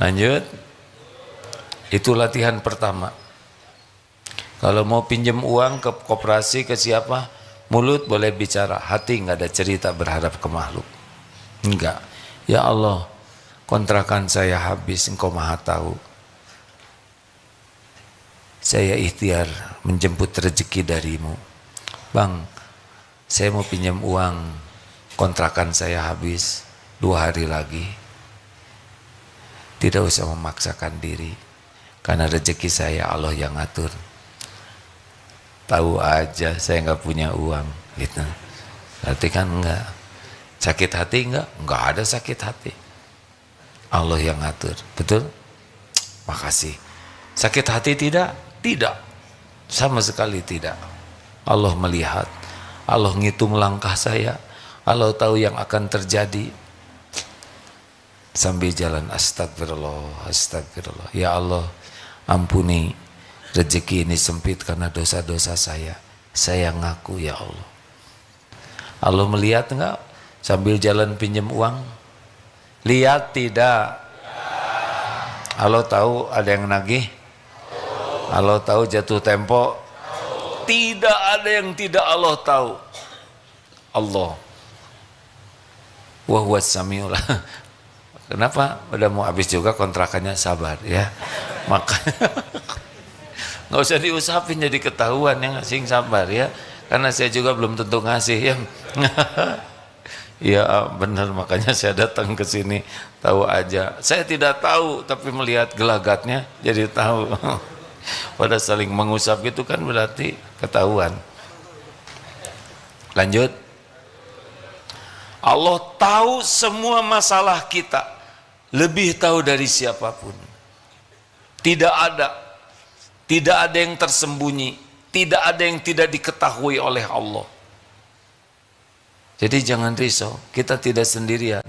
Lanjut. Itu latihan pertama. Kalau mau pinjam uang ke koperasi, ke siapa, mulut boleh bicara, hati nggak ada cerita berharap ke makhluk. Enggak. Ya Allah, kontrakan saya habis, Engkau Maha tahu. Saya ikhtiar menjemput rezeki darimu. Bang, saya mau pinjam uang, kontrakan saya habis 2 hari lagi. Tidak usah memaksakan diri, karena rezeki saya Allah yang ngatur. Tahu aja saya nggak punya uang, gitu. Berarti kan enggak. Sakit hati enggak? Enggak ada sakit hati. Allah yang ngatur, betul? Makasih. Sakit hati tidak? Tidak. Sama sekali tidak. Allah melihat, Allah ngitung langkah saya, Allah tahu yang akan terjadi. Sambil jalan, astagfirullah, astagfirullah. Ya Allah, ampuni rezeki ini sempit karena dosa-dosa saya. Saya ngaku ya Allah. Allah melihat enggak? Sambil jalan pinjam uang? Lihat tidak? Allah tahu ada yang nagih? Allah tahu jatuh tempo? Tidak ada yang tidak Allah tahu. Allah. Wa huwas samiul. Kenapa? Udah mau habis juga kontrakannya, sabar ya. Makanya nggak usah diusapin jadi ketahuan, yang ngasih sabar ya. Karena saya juga belum tentu ngasih ya. Ya benar, makanya saya datang ke sini tahu aja. Saya tidak tahu tapi melihat gelagatnya jadi tahu. Pada saling mengusap gitu kan berarti ketahuan. Lanjut. Allah tahu semua masalah kita, lebih tahu dari siapapun. Tidak ada yang tersembunyi, tidak ada yang tidak diketahui oleh Allah. Jadi jangan risau, kita tidak sendirian.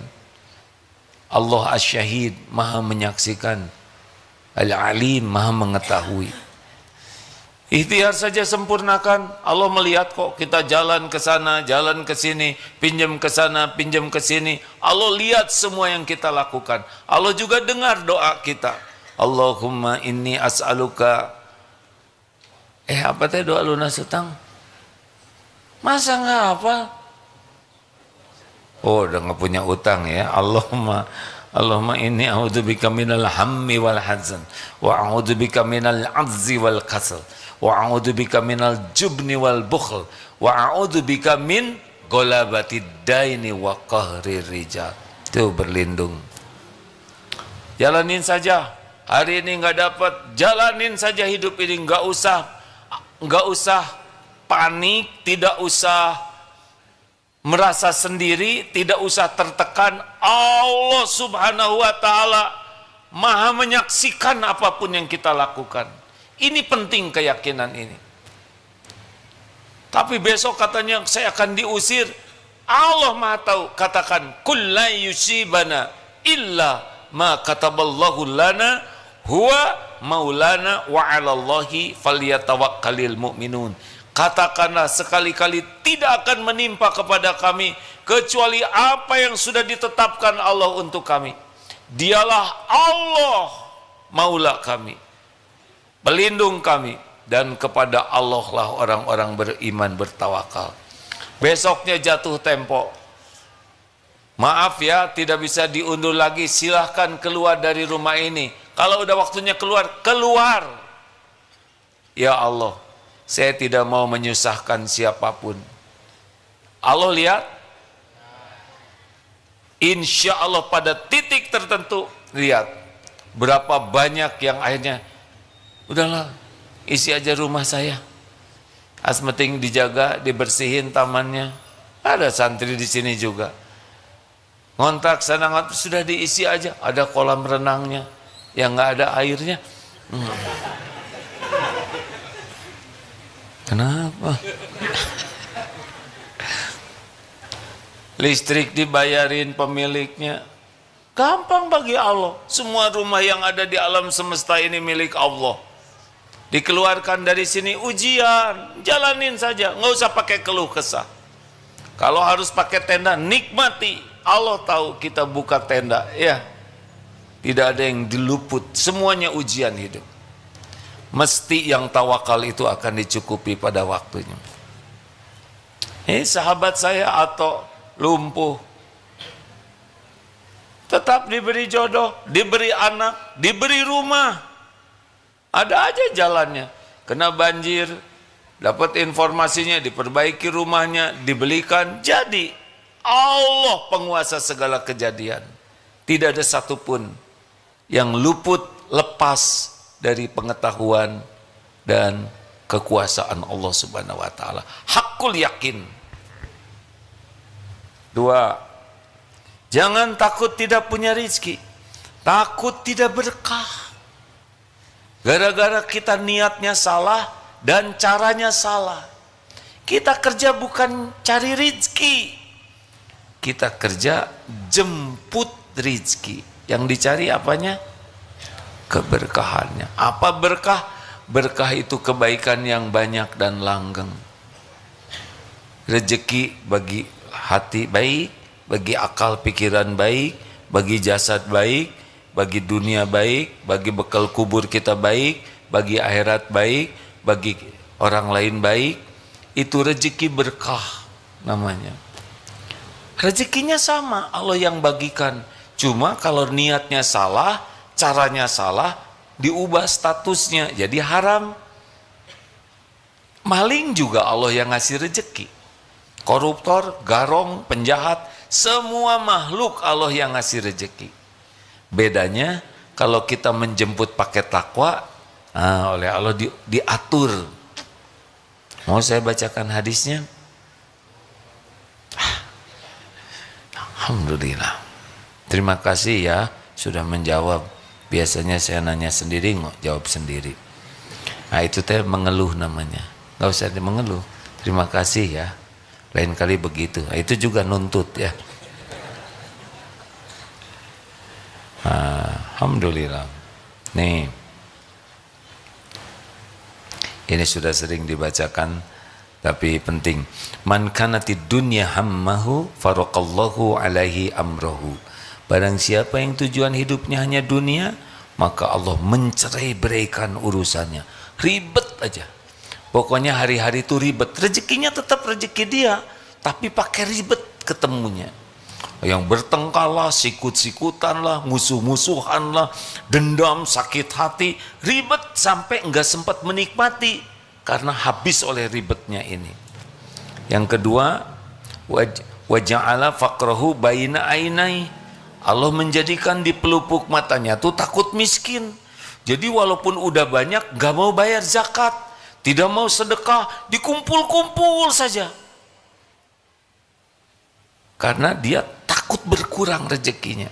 Allah Asy-Syahid, Maha menyaksikan. Al-Alim, Maha mengetahui. Ikhtiar saja sempurnakan. Allah melihat kok kita jalan ke sana, jalan ke sini, pinjam ke sana, pinjam ke sini. Allah lihat semua yang kita lakukan. Allah juga dengar doa kita. Allahumma inni as'aluka. Apa teh doa lunas utang? Masa nggak apa? Oh, udah nggak punya utang ya. Allahumma inni a'udzubika minal hammi wal hazan wa a'udzubika minal azzi wal kasal wa a'udzubika minal jubni wal bukhl wa a'udzubika min golabatid daini wa qahrir rijal. Itu berlindung. Jalanin saja. Hari ini nggak dapat, jalanin saja hidup ini, nggak usah panik, tidak usah merasa sendiri, tidak usah tertekan. Allah Subhanahu wa ta'ala Maha menyaksikan apapun yang kita lakukan. Ini penting keyakinan ini. Tapi besok katanya saya akan diusir. Allah Maha tahu. Katakan kul la yusibana illa ma kataballahu lana huwa maulana wa 'alallahi falyatawakkalul mu'minun. Katakanlah sekali-kali tidak akan menimpa kepada kami kecuali apa yang sudah ditetapkan Allah untuk kami. Dialah Allah maula kami, pelindung kami, dan kepada Allah lah orang-orang beriman bertawakal. Besoknya jatuh tempo. Maaf ya, tidak bisa diundur lagi. Silahkan keluar dari rumah ini. Kalau udah waktunya keluar, keluar. Ya Allah, saya tidak mau menyusahkan siapapun. Allah lihat. Insya Allah pada titik tertentu, lihat berapa banyak yang akhirnya udahlah, isi aja rumah saya. Asmeting dijaga, dibersihin tamannya. Ada santri di sini juga. Ngontrak sana ngontrak, sudah diisi aja. Ada kolam renangnya yang nggak ada airnya. Kenapa? Listrik dibayarin pemiliknya. Gampang bagi Allah. Semua rumah yang ada di alam semesta ini milik Allah. Dikeluarkan dari sini ujian, jalanin saja, nggak usah pakai keluh kesah. Kalau harus pakai tenda, nikmati. Allah tahu kita buka tenda, ya. Tidak ada yang diluput, semuanya ujian hidup. Mesti yang tawakal itu akan dicukupi pada waktunya. Sahabat saya atau lumpuh, tetap diberi jodoh, diberi anak, diberi rumah, ada aja jalannya. Kena banjir, dapat informasinya, diperbaiki rumahnya, dibelikan, jadi Allah penguasa segala kejadian. Tidak ada satupun yang luput lepas dari pengetahuan dan kekuasaan Allah Subhanahu wa taala. Hakul yakin. 2. Jangan takut tidak punya rezeki. Takut tidak berkah. Gara-gara kita niatnya salah dan caranya salah. Kita kerja bukan cari rezeki. Kita kerja jemput rezeki. Yang dicari apanya? Keberkahannya. Apa berkah? Berkah itu kebaikan yang banyak dan langgeng. Rezeki bagi hati baik, bagi akal pikiran baik, bagi jasad baik, bagi dunia baik, bagi bekal kubur kita baik, bagi akhirat baik, bagi orang lain baik. Itu rezeki berkah namanya. Rezekinya sama, Allah yang bagikan. Cuma kalau niatnya salah, caranya salah, diubah statusnya jadi haram. Maling juga Allah yang ngasih rezeki. Koruptor, garong, penjahat, semua makhluk Allah yang ngasih rezeki. Bedanya kalau kita menjemput pakai takwa, oleh Allah diatur. Mau saya bacakan hadisnya? Alhamdulillah. Terima kasih ya sudah menjawab. Biasanya saya nanya sendiri, jawab sendiri. Nah itu teh mengeluh namanya. Nggak usah mengeluh. Terima kasih ya. Lain kali begitu. Nah, itu juga nuntut ya. Alhamdulillah. Nih. Ini sudah sering dibacakan tapi penting. Man kanatid dunya hammahu faraqallahu alaihi amrahu. Barang siapa yang tujuan hidupnya hanya dunia, maka Allah mencerai-beraikan urusannya. Ribet aja. Pokoknya hari-hari itu ribet. Rezekinya tetap rezeki dia, tapi pakai ribet ketemunya. Yang bertengkar lah, sikut-sikutan lah, musuh-musuhan lah, dendam, sakit hati, ribet sampai enggak sempat menikmati karena habis oleh ribetnya ini. Yang kedua, waja'ala faqrahu baina ainai. Allah menjadikan di pelupuk matanya tuh takut miskin. Jadi walaupun udah banyak gak mau bayar zakat, tidak mau sedekah, dikumpul-kumpul saja. Karena dia takut berkurang rezekinya.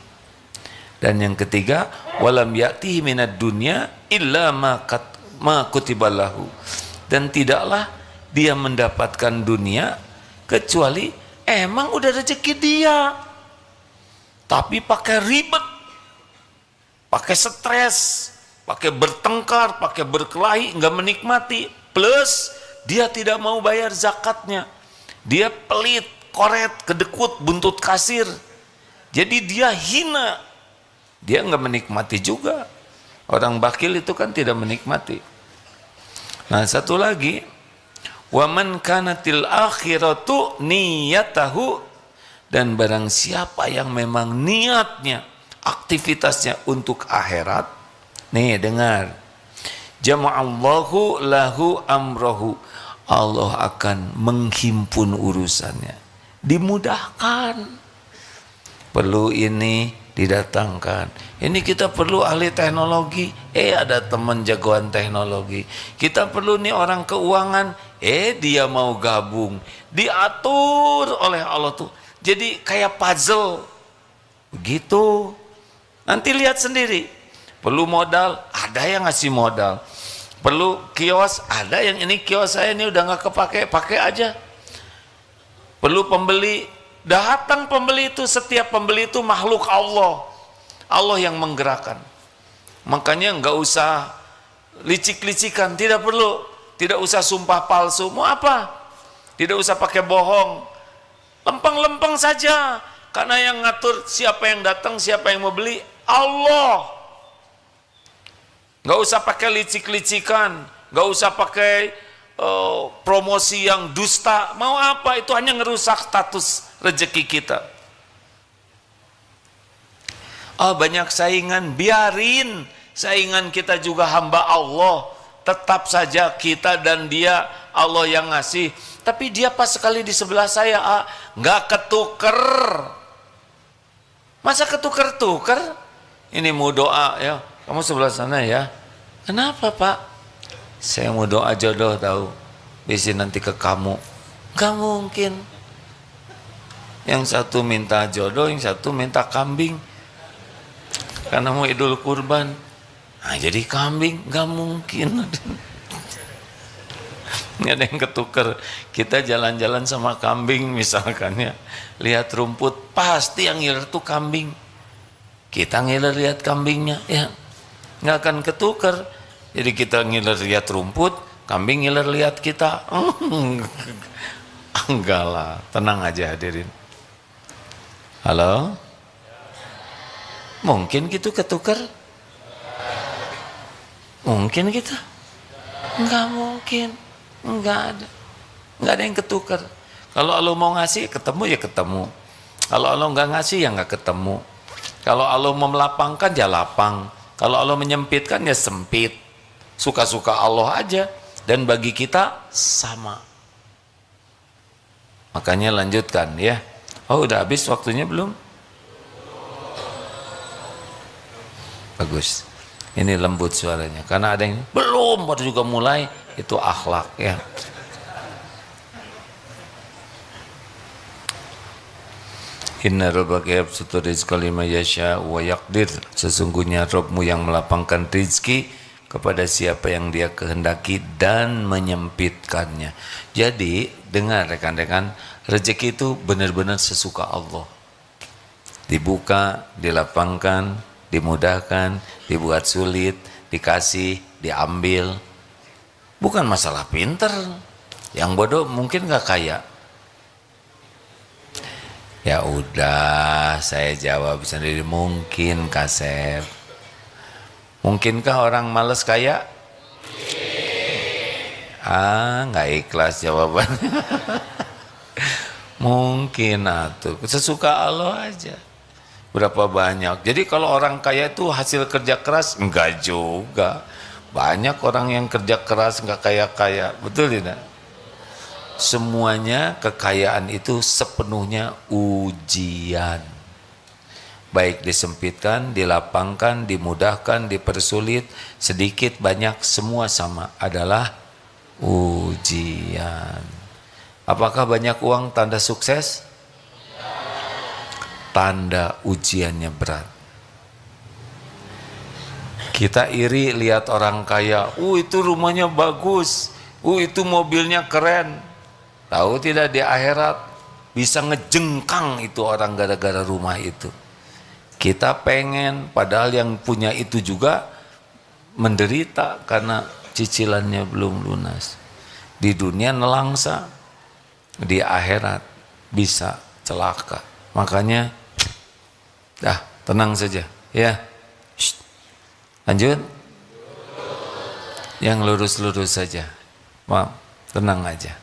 Dan yang ketiga, walam ya'tihi minad dunya illa ma kutibalahu. Dan tidaklah dia mendapatkan dunia kecuali emang udah rezeki dia. Tapi pakai ribet, pakai stres, pakai bertengkar, pakai berkelahi, nggak menikmati. Plus dia tidak mau bayar zakatnya. Dia pelit, koret, kedekut, buntut kasir. Jadi dia hina. Dia nggak menikmati juga. Orang bakil itu kan tidak menikmati. Nah satu lagi, waman kanatil akhiratu niyatahu. Dan barang siapa yang memang niatnya, aktivitasnya untuk akhirat, nih dengar, jama'allahu lahu amrohu, Allah akan menghimpun urusannya, dimudahkan. Perlu ini didatangkan, ini kita perlu ahli teknologi, ada teman jagoan teknologi. Kita perlu nih orang keuangan, dia mau gabung, diatur oleh Allah tuh. Jadi kayak puzzle begitu. Nanti lihat sendiri. Perlu modal, ada yang ngasih modal. Perlu kios, ada yang ini kios saya ini udah nggak kepake, pakai aja. Perlu pembeli, datang pembeli itu, setiap pembeli itu makhluk Allah. Allah yang menggerakkan. Makanya nggak usah licik-licikan, tidak perlu. Tidak usah sumpah palsu. Mau apa? Tidak usah pakai bohong. Lempeng-lempeng saja, karena yang ngatur siapa yang datang, siapa yang mau beli, Allah. Nggak usah pakai licik-licikan, nggak usah pakai promosi yang dusta. Mau apa? Itu hanya ngerusak status rezeki kita. Oh, banyak saingan, biarin saingan, kita juga hamba Allah. Tetap saja kita dan dia, Allah yang ngasih. Tapi dia pas sekali di sebelah saya, nggak ketuker. Masa ketuker-tuker? Ini mau doa ya, kamu sebelah sana ya. Kenapa Pak? Saya mau doa jodoh tahu. Bisa nanti ke kamu. Gak mungkin. Yang satu minta jodoh, yang satu minta kambing. Karena mau Idul Kurban. Nah, jadi kambing, gak mungkin. Nggak ada yang ketuker. Kita jalan-jalan sama kambing misalkan ya, lihat rumput, pasti yang ngiler tuh kambing. Kita ngiler lihat kambingnya, ya nggak akan ketuker. Jadi kita ngiler lihat rumput, kambing ngiler lihat kita. Enggak lah, tenang aja hadirin. Halo? Mungkin gitu ketuker? Mungkin gitu? Enggak mungkin. Enggak ada yang ketukar. Kalau Allah mau ngasih ketemu ya ketemu. Kalau Allah enggak ngasih ya enggak ketemu. Kalau Allah mau melapangkan ya lapang. Kalau Allah menyempitkan ya sempit. Suka-suka Allah aja. Dan bagi kita sama. Makanya lanjutkan ya. Oh, udah habis waktunya belum? Bagus. Ini lembut suaranya. Karena ada yang belum, baru juga mulai. Itu akhlak ya. Inna rabbaka yabsutu rizqa liman yasha wa yaqdir. Sesungguhnya Rabbmu yang melapangkan rizki kepada siapa yang dia kehendaki dan menyempitkannya. Jadi dengar rekan-rekan, rezeki itu benar-benar sesuka Allah. Dibuka, dilapangkan, dimudahkan, dibuat sulit, dikasih, diambil. Bukan masalah pinter. Yang bodoh mungkin gak kaya. Ya udah, saya jawab sendiri, mungkin Kasep. Mungkinkah orang malas kaya? Nggak ikhlas jawabannya. Mungkin atuh, sesuka Allah aja. Berapa banyak? Jadi kalau orang kaya itu hasil kerja keras? Enggak juga. Banyak orang yang kerja keras nggak kaya-kaya, betul tidak? Semuanya kekayaan itu sepenuhnya ujian. Baik disempitkan, dilapangkan, dimudahkan, dipersulit, sedikit banyak semua sama, adalah ujian. Apakah banyak uang tanda sukses? Tanda ujiannya berat. Kita iri lihat orang kaya, itu rumahnya bagus, itu mobilnya keren. Tahu tidak di akhirat bisa ngejengkang itu orang gara-gara rumah itu. Kita pengen, padahal yang punya itu juga menderita karena cicilannya belum lunas. Di dunia nelangsa, di akhirat bisa celaka. Makanya, dah tenang saja, ya. Lanjut. Yang lurus-lurus saja. Maaf, tenang aja.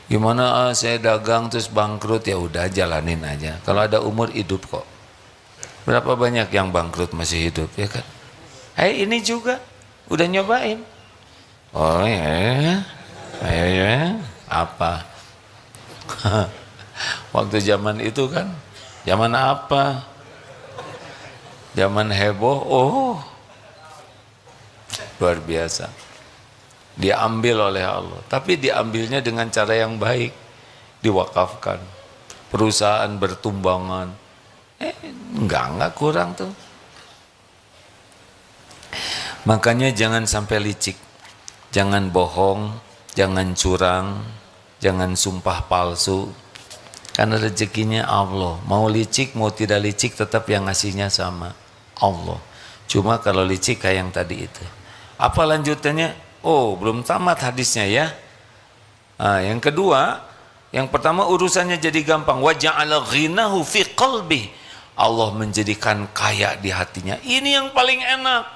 Gimana saya dagang terus bangkrut, ya udah jalanin aja. Kalau ada umur hidup kok. Berapa banyak yang bangkrut masih hidup, ya kan? Ini juga udah nyobain. Oh ya. Ya. Apa? Waktu zaman itu kan, zaman apa? Zaman heboh. Oh. Luar biasa. Diambil oleh Allah, tapi diambilnya dengan cara yang baik, diwakafkan. Perusahaan bertumbangan, enggak kurang tuh. Makanya jangan sampai licik, jangan bohong, jangan curang, jangan sumpah palsu, karena rezekinya Allah. Mau licik mau tidak licik tetap yang ngasihnya sama Allah. Cuma kalau licik kayak yang tadi itu. Apa lanjutannya? Oh, belum tamat hadisnya ya. Yang kedua, yang pertama urusannya jadi gampang. Wa ja'ala ghinahu fi qalbi. Allah menjadikan kaya di hatinya. Ini yang paling enak.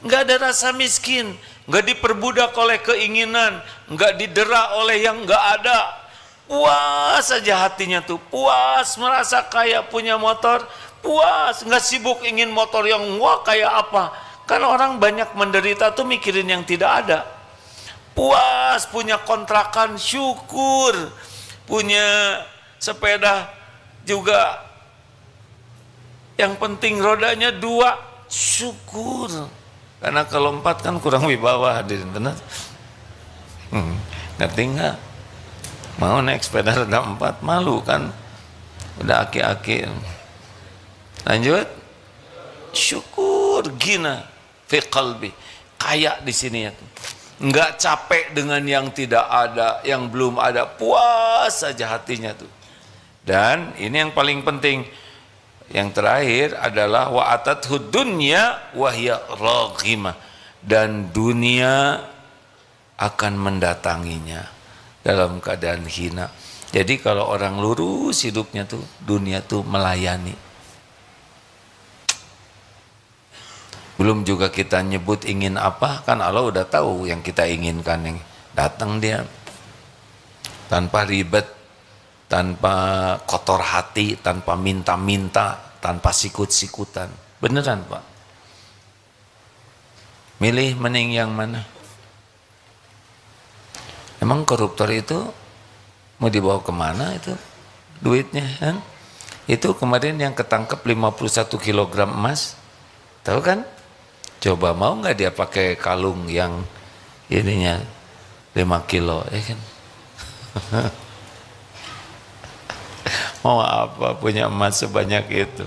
Nggak ada rasa miskin, nggak diperbudak oleh keinginan, nggak didera oleh yang nggak ada. Puas saja hatinya tuh, puas merasa kaya, punya motor, puas, nggak sibuk ingin motor yang wah kayak apa. Kan orang banyak menderita tuh mikirin yang tidak ada. Puas punya kontrakan, syukur. Punya sepeda juga, yang penting rodanya 2, syukur. Karena kalau 4 kan kurang wibawa, hadirin benar. Ngerti nggak? Mau naik sepeda roda 4 malu kan? Udah aki-aki. Lanjut. Syukur gina fi qalbi. Kaya di sini ya. Nggak capek dengan yang tidak ada, yang belum ada, puas saja hatinya tuh. Dan ini yang paling penting. Yang terakhir adalah wa atathu dunya wa hiya raghimah, dan dunia akan mendatanginya dalam keadaan hina. Jadi kalau orang lurus hidupnya tuh, dunia tuh melayani. Belum juga kita nyebut ingin apa, kan Allah udah tahu yang kita inginkan, yang datang dia tanpa ribet, tanpa kotor hati, tanpa minta-minta, tanpa sikut-sikutan. Beneran Pak? Milih mending yang mana? Emang koruptor itu mau dibawa kemana itu duitnya kan? Itu kemarin yang ketangkep 51 kg emas, tahu kan? Coba mau nggak dia pakai kalung yang ininya 5 kilo, ya kan? Mau apa punya emas sebanyak itu?